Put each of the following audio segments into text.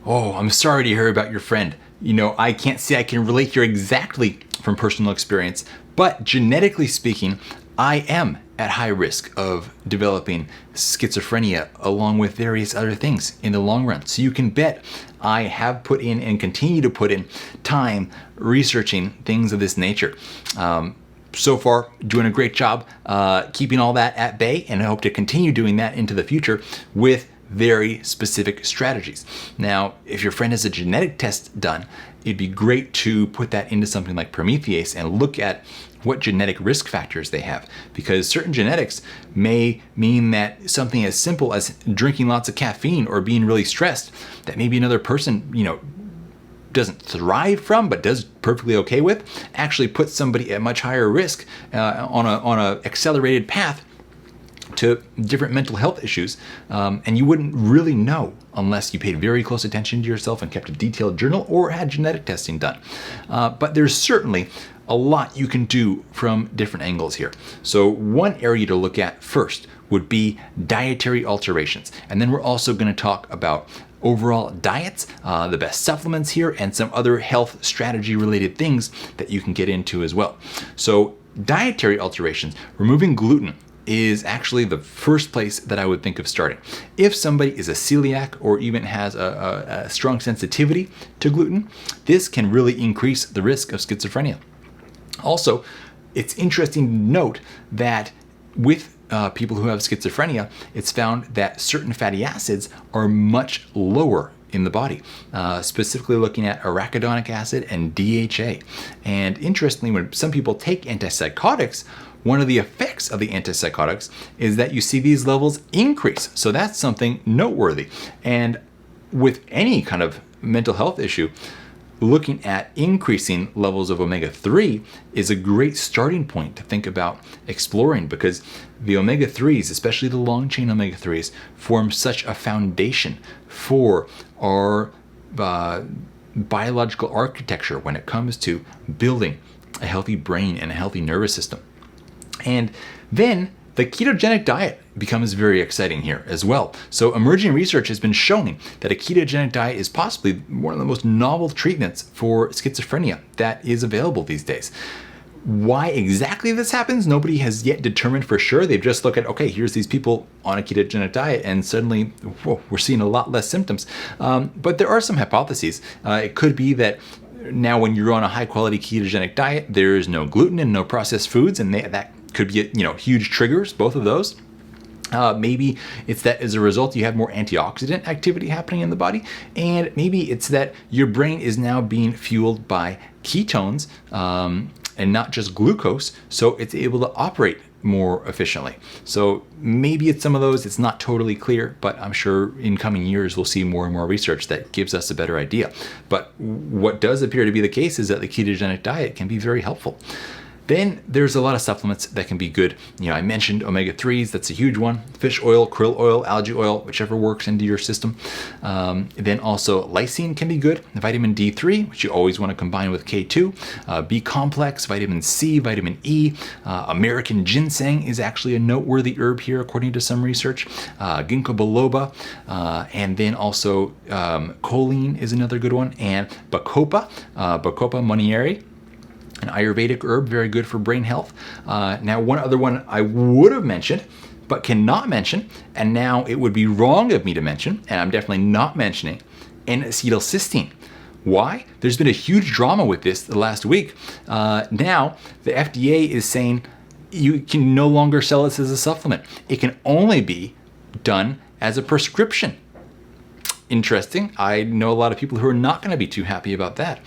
Oh, I'm sorry to hear about your friend. I can't say I can relate here exactly from personal experience, but genetically speaking, I am at high risk of developing schizophrenia along with various other things in the long run. So you can bet I have put in and continue to put in time researching things of this nature. So far, doing a great job keeping all that at bay, and I hope to continue doing that into the future with very specific strategies. Now, if your friend has a genetic test done, it'd be great to put that into something like Prometheus and look at what genetic risk factors they have, because certain genetics may mean that something as simple as drinking lots of caffeine or being really stressed that maybe another person, doesn't thrive from but does perfectly okay with, actually puts somebody at much higher risk on a accelerated path to different mental health issues, and you wouldn't really know unless you paid very close attention to yourself and kept a detailed journal or had genetic testing done. But there's certainly a lot you can do from different angles here. So one area to look at first would be dietary alterations, and then we're also going to talk about overall diets, the best supplements here, and some other health strategy related things that you can get into as well. So dietary alterations, removing gluten, is actually the first place that I would think of starting. If somebody is a celiac or even has a strong sensitivity to gluten, this can really increase the risk of schizophrenia. Also, it's interesting to note that with people who have schizophrenia, it's found that certain fatty acids are much lower in the body, specifically looking at arachidonic acid and DHA. And interestingly, when some people take antipsychotics, one of the effects of the antipsychotics is that you see these levels increase. So that's something noteworthy. And with any kind of mental health issue, looking at increasing levels of omega-3 is a great starting point to think about exploring, because the omega-3s, especially the long-chain omega-3s, form such a foundation for our biological architecture when it comes to building a healthy brain and a healthy nervous system. And then the ketogenic diet becomes very exciting here as well. So emerging research has been showing that a ketogenic diet is possibly one of the most novel treatments for schizophrenia that is available these days. Why exactly this happens, nobody has yet determined for sure. They've just looked at, okay, here's these people on a ketogenic diet, and suddenly, whoa, we're seeing a lot less symptoms. But there are some hypotheses. It could be that now when you're on a high quality ketogenic diet, there is no gluten and no processed foods, and that could be huge triggers, both of those. Maybe it's that as a result you have more antioxidant activity happening in the body, and maybe it's that your brain is now being fueled by ketones and not just glucose, so it's able to operate more efficiently. So maybe it's some of those. It's not totally clear, but I'm sure in coming years we'll see more and more research that gives us a better idea. But what does appear to be the case is that the ketogenic diet can be very helpful. Then there's a lot of supplements that can be good. I mentioned omega-3s, that's a huge one. Fish oil, krill oil, algae oil, whichever works into your system. Then also lysine can be good. Vitamin D3, which you always want to combine with K2. B complex, vitamin C, vitamin E. American ginseng is actually a noteworthy herb here, according to some research. Ginkgo biloba. And then also choline is another good one. And Bacopa monnieri, an Ayurvedic herb, very good for brain health. Now, one other one I would have mentioned, but cannot mention, and now it would be wrong of me to mention, and I'm definitely not mentioning, N-acetylcysteine. Why? There's been a huge drama with this the last week. Now, the FDA is saying you can no longer sell this as a supplement. It can only be done as a prescription. Interesting. I know a lot of people who are not going to be too happy about that.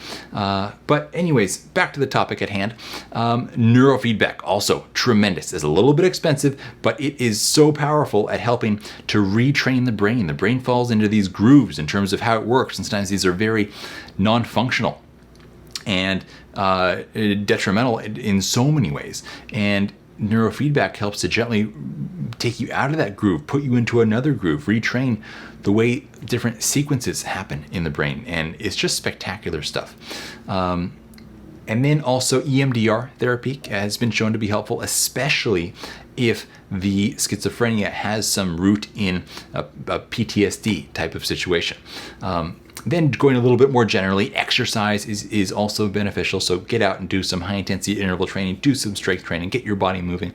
But anyways, back to the topic at hand. Neurofeedback, also tremendous. It's a little bit expensive, but it is so powerful at helping to retrain the brain. The brain falls into these grooves in terms of how it works. And sometimes these are very non-functional and detrimental in so many ways. And neurofeedback helps to gently take you out of that groove, put you into another groove, retrain the way different sequences happen in the brain. And it's just spectacular stuff. And then also EMDR therapy has been shown to be helpful, especially if the schizophrenia has some root in a PTSD type of situation. Then going a little bit more generally, exercise is also beneficial. So get out and do some high intensity interval training, do some strength training, get your body moving.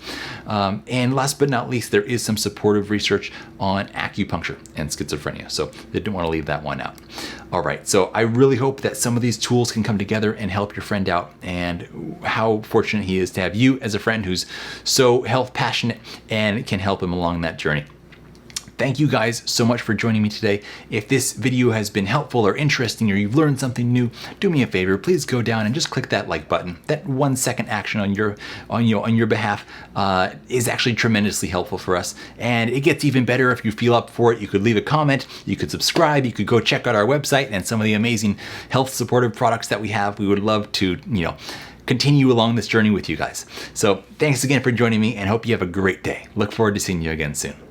And last but not least, there is some supportive research on acupuncture and schizophrenia. So they didn't want to leave that one out. All right, so I really hope that some of these tools can come together and help your friend out, and how fortunate he is to have you as a friend who's so health passionate and can help him along that journey. Thank you guys so much for joining me today. If this video has been helpful or interesting, or you've learned something new, do me a favor, please go down and just click that like button. That 1 second action on your behalf is actually tremendously helpful for us. And it gets even better if you feel up for it. You could leave a comment, you could subscribe, you could go check out our website and some of the amazing health supportive products that we have. We would love to, continue along this journey with you guys. So thanks again for joining me, and hope you have a great day. Look forward to seeing you again soon.